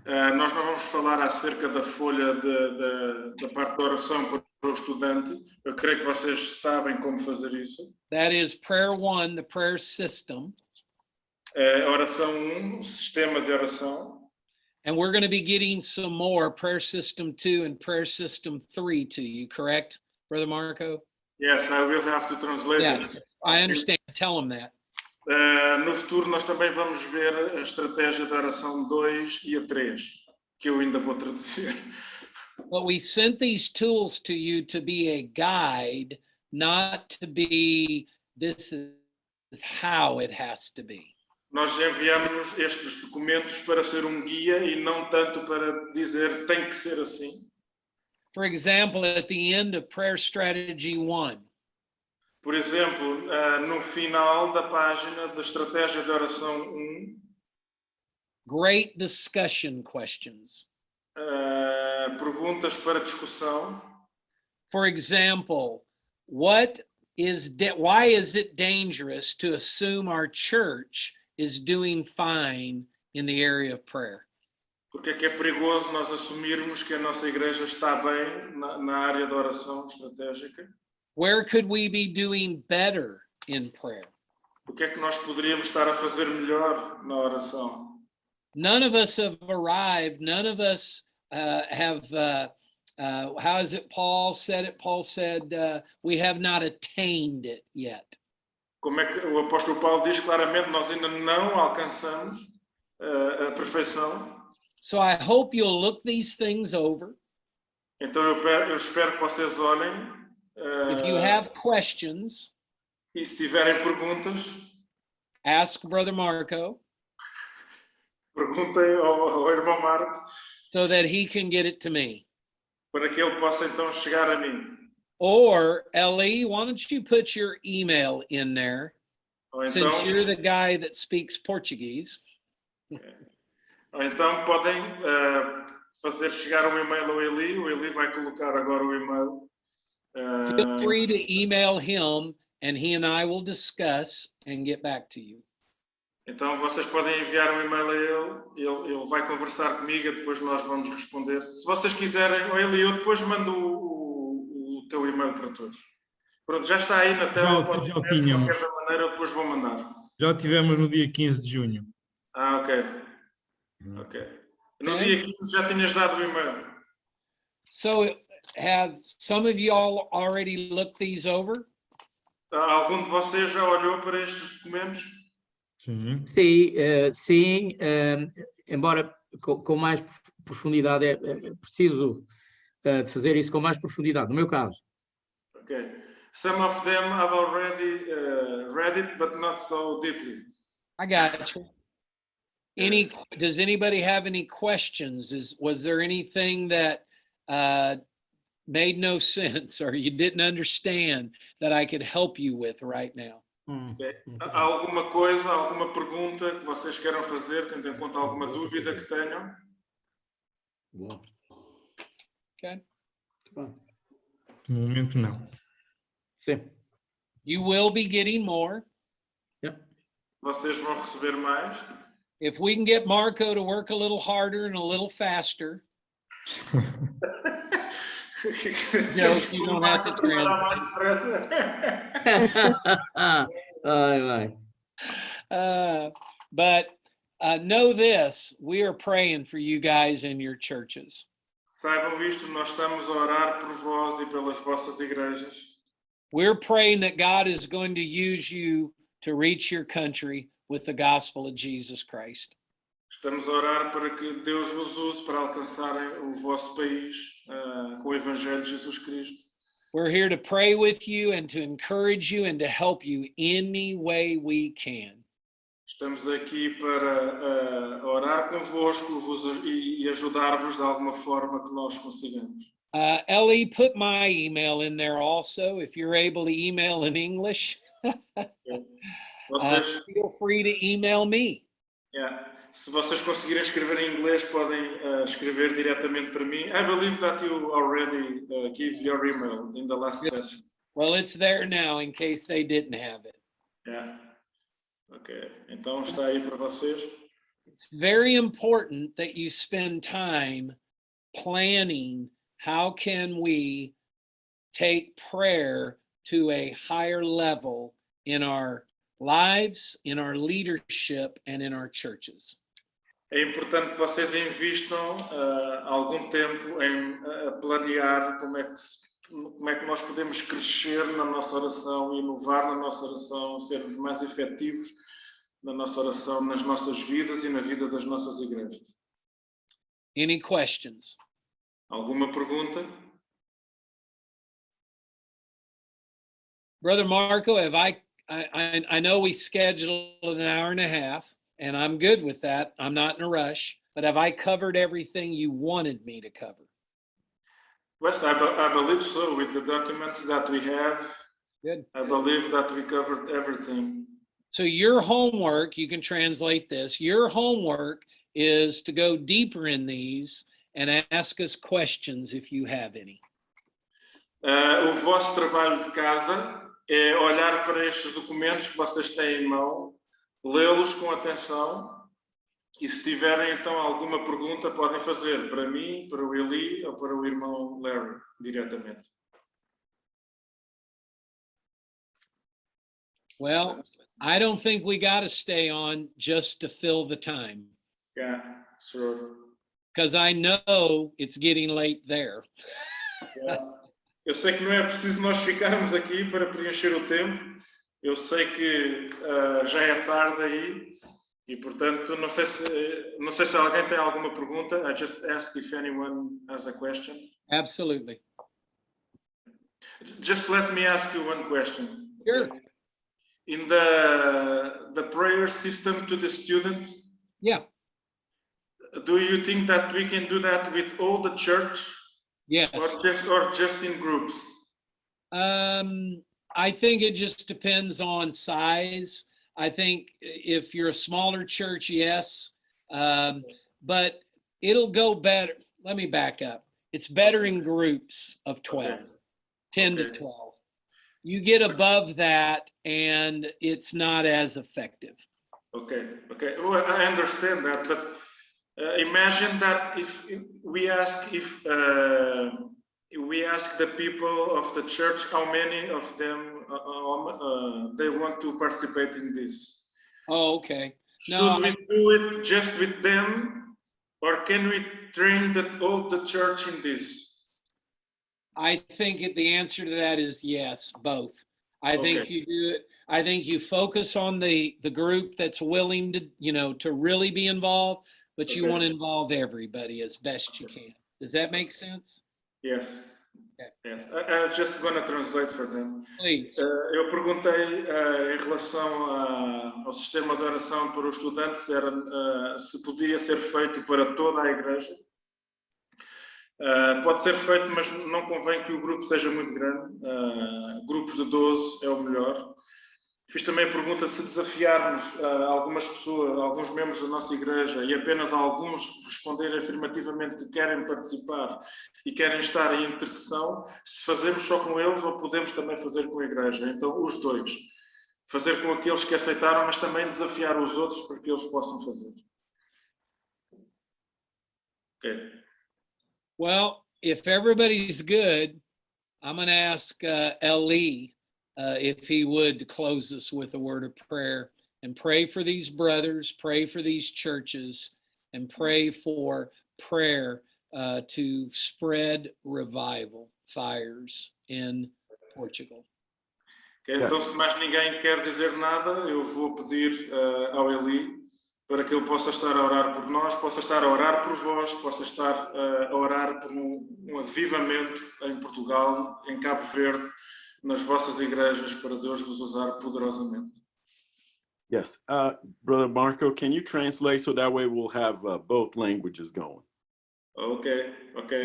Nós não vamos falar acerca da folha da parte da oração para o estudante. Eu creio que vocês sabem como fazer isso. That is prayer 1, the prayer system. Oração 1, o sistema de oração. And we're going to be getting some more prayer system 2 and prayer system 3 to you, correct, Brother Marco? Yes, I will have to translate Yeah, it. I understand. Tell them that. No futuro nós também vamos ver a estratégia da oração 2 e a 3, que eu ainda vou traduzir. But we sent these tools to you to be a guide, not to be, this is how it has to be. Nós enviamos estes documentos para ser um guia e não tanto para dizer tem que ser assim. For example, at the end of prayer strategy 1, Por exemplo, no final da página da estratégia de oração 1, great discussion questions. perguntas para discussão. For example, why is it dangerous to assume our church is doing fine in the area of prayer? Porque é que é perigoso nós assumirmos que a nossa igreja está bem na área da oração estratégica? Where could we be doing better in prayer? O que é que nós poderíamos estar a fazer melhor na oração? None of us have arrived. None of us have, how is it Paul said it? Paul said, we have not attained it yet. Como é que o apóstolo Paulo diz claramente, nós ainda não alcançamos a perfeição. So I hope you'll look these things over. Então eu espero que vocês olhem. If you have questions, E se tiverem perguntas, ask Brother Marco perguntem ao irmão Marco so that he can get it to me. para que ele possa então chegar a mim. Or Ellie, why don't you put your email in there, Ou since então, you're the guy that speaks Portuguese. ou então podem fazer chegar um e-mail ao Eli. O Eli vai colocar agora o e-mail. Feel free to email him and he and I will discuss and get back to you. Então vocês podem enviar um e-mail a ele vai conversar comigo e depois nós vamos responder. Se vocês quiserem, Eli, eu depois mando o teu e-mail para todos. Pronto, já está aí na tela. Já o tínhamos. De qualquer maneira, eu depois vou mandar. Já o tivemos no dia 15 de junho. Ok. No dia 15 já tinhas dado o e-mail. So have some of you all already looked these over? Algum de vocês já olhou para estes documentos? Sim. Sim, embora com mais profundidade, é preciso fazer isso com mais profundidade, no meu caso. Okay. Some of them have already read it, but not so deeply. I got you. Does anybody have any questions? Was there anything that made no sense or you didn't understand that I could help you with right now? Okay. Há alguma coisa, alguma pergunta que vocês queiram fazer, tendo em conta alguma dúvida que tenham? Okay. No momento não. Sim. You will be getting more. Vocês vão receber mais. If we can get Marco to work a little harder and a little faster. No, you don't have to translate. But know this, we are praying for you guys in your churches. Saibam isto, nós estamos a orar por vós e pelas vossas igrejas. we're praying that God is going to use you to reach your country with the gospel of Jesus Christ. Estamos a orar para que Deus vos use para alcançarem o vosso país com o Evangelho de Jesus Cristo. We're here to pray with you and to encourage you and to help you any way we can. Estamos aqui para orar convosco e ajudar-vos de alguma forma que nós consigamos. Ellie, put my email in there also. If you're able to email in English, feel free to email me. Yeah. Se vocês conseguirem escrever em inglês, podem escrever diretamente para mim. I believe that you already give your email in the last session. Well, it's there now in case they didn't have it. Yeah. Okay. Então está aí para vocês. It's very important that you spend time planning how can we take prayer to a higher level in our lives, in our leadership, and in our churches. É importante que vocês investam algum tempo em planear como é que nós podemos crescer na nossa oração, inovar na nossa oração, sermos mais efetivos na nossa oração, nas nossas vidas e na vida das nossas igrejas. Any questions? Alguma pergunta? Brother Marco, have I know we scheduled an hour and a half, and I'm good with that. I'm not in a rush, but have I covered everything you wanted me to cover? Yes, I believe so. With the documents that we have, Good. I believe that we covered everything. So your homework, you can translate this, your homework is to go deeper in these and ask us questions if you have any. O vosso trabalho de casa é olhar para estes documentos que vocês têm em mão, lê-los com atenção e se tiverem então alguma pergunta podem fazer para mim, para o Eli ou para o irmão Larry diretamente. Well, I don't think we got to stay on just to fill the time. Yeah, sure. Because I know it's getting late there. Yeah. Eu sei que não é preciso nós ficarmos aqui para preencher o tempo. Eu sei que já é tarde aí e, portanto, não sei se alguém tem alguma pergunta. I just ask if anyone has a question. Absolutely. Just let me ask you one question. Sure. In the prayer system to the student, Yeah. do you think that we can do that with all the church? Yes. Or just in groups? I think it just depends on size. I think if you're a smaller church, yes. But it'll go better. Let me back up. It's better in groups of 12, Okay. 10 to 12. You get above that and it's not as effective. Okay. Well, I understand that, but imagine that if we ask the people of the church how many of them they want to participate in this. Oh, okay. Should we do it just with them, or can we train all the church in this? I think the answer to that is yes, both. I think you do it. I think you focus on the group that's willing to, to really be involved, but you want to involve everybody as best you can. Does that make sense? Yes. Okay. Yes. I'm just going to translate for them. Please. Eu perguntei em relação ao sistema de oração para os estudantes, se podia ser feito para toda a igreja. Pode ser feito, mas não convém que o grupo seja muito grande. Grupos de 12 é o melhor. Fiz também a pergunta se desafiarmos algumas pessoas, alguns membros da nossa igreja e apenas alguns responderem afirmativamente que querem participar e querem estar em intercessão, se fazemos só com eles ou podemos também fazer com a igreja. Então, os dois. Fazer com aqueles que aceitaram, mas também desafiar os outros para que eles possam fazer. Ok. Well, if everybody's good, I'm going to ask Eli if he would close us with a word of prayer and pray for these brothers, pray for these churches, and pray for prayer to spread revival fires in Portugal. Ok, então, Yes. se mais ninguém quer dizer nada, eu vou pedir ao Eli para que ele possa estar a orar por nós, possa estar a orar por vós, possa estar a orar por um avivamento em Portugal, em Cabo Verde, nas vossas igrejas, para Deus vos usar poderosamente. Yes. Brother Marco, can you translate so that way we'll have both languages going? Ok,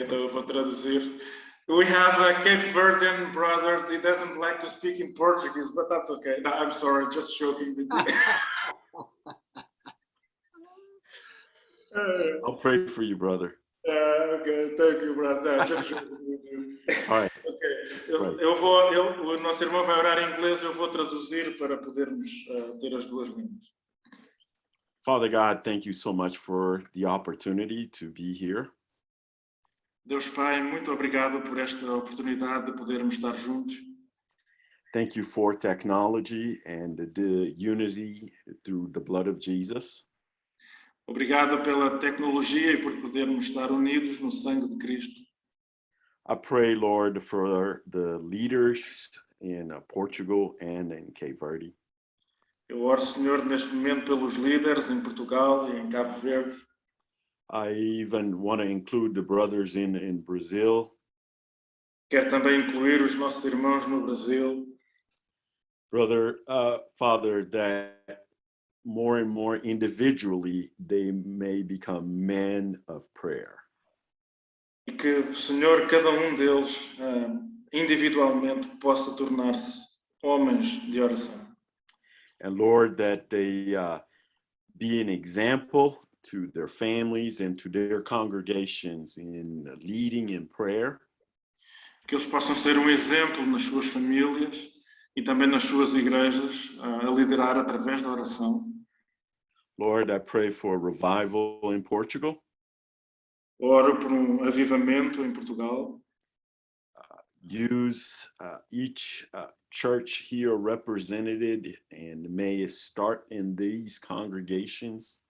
então eu vou traduzir. We have a Cape Verdean brother. He doesn't like to speak in Portuguese, but that's okay. No, I'm sorry, just joking with you. I'll pray for you, brother. Okay, thank you, brother. Just joking with you. All right. Ok, o nosso irmão vai orar em inglês, eu vou traduzir para podermos ter as duas línguas. Father God, thank you so much for the opportunity to be here. Deus Pai, muito obrigado por esta oportunidade de podermos estar juntos. Thank you for technology and the unity through the blood of Jesus. Obrigado pela tecnologia e por podermos estar unidos no sangue de Cristo. I pray, Lord, for the leaders in Portugal and in Cape Verde. Eu oro, Senhor, neste momento pelos líderes em Portugal e em Cabo Verde. I even want to include the brothers in Brazil. Quero também incluir os nossos irmãos no Brasil. Father, that more and more individually they may become men of prayer. E que, Senhor, cada deles individualmente possa tornar-se homens de oração. And Lord, that they be an example to their families and to their congregations in leading in prayer. Que eles possam ser exemplo nas suas famílias e também nas suas igrejas, a liderar através da oração. Lord, I pray for revival in Portugal. Oro por avivamento em Portugal. Use each church here represented and may it start in these congregations.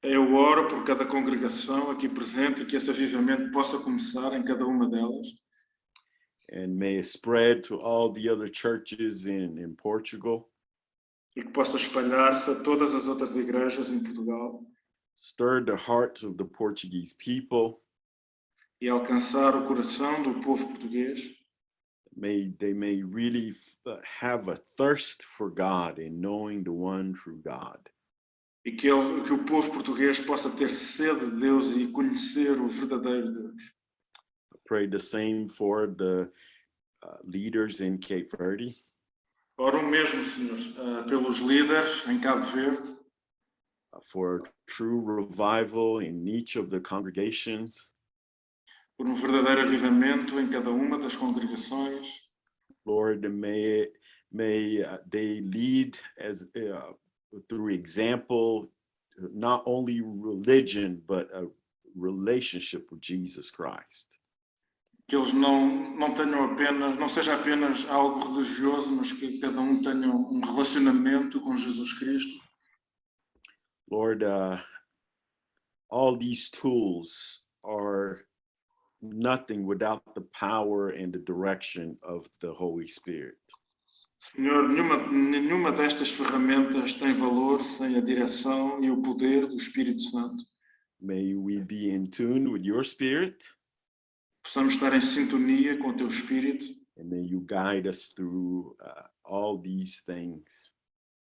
Eu oro por cada congregação aqui presente e que esse avivamento possa começar em cada uma delas. And may it spread to all the other churches in Portugal. E que possa espalhar-se a todas as outras igrejas em Portugal. Stir the hearts of the Portuguese people. E alcançar o coração do povo português. They may really have a thirst for God in knowing the one true God. E que o povo português possa ter sede de Deus e conhecer o verdadeiro Deus. I pray the same for the leaders in Cape Verde. Oro mesmo, Senhor, pelos líderes em Cabo Verde. For true revival in each of the congregations. Por verdadeiro avivamento em cada uma das congregações. Lord, may they lead as through example, not only religion, but a relationship with Jesus Christ. Que eles não tenham apenas, não seja apenas algo religioso, mas que cada tenha relacionamento com Jesus Cristo. Lord, all these tools are nothing without the power and the direction of the Holy Spirit. Senhor, nenhuma destas ferramentas tem valor sem a direção e o poder do Espírito Santo. May we be in tune with your Spirit. Possamos estar em sintonia com o teu Espírito. And may you guide us through all these things.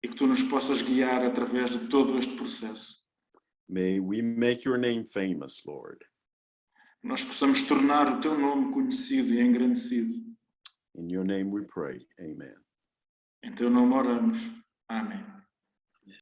E que tu nos possas guiar através de todo este processo. May we make your name famous, Lord. Nós possamos tornar o teu nome conhecido e engrandecido. In your name we pray. Amen. Em teu nome oramos. Amém.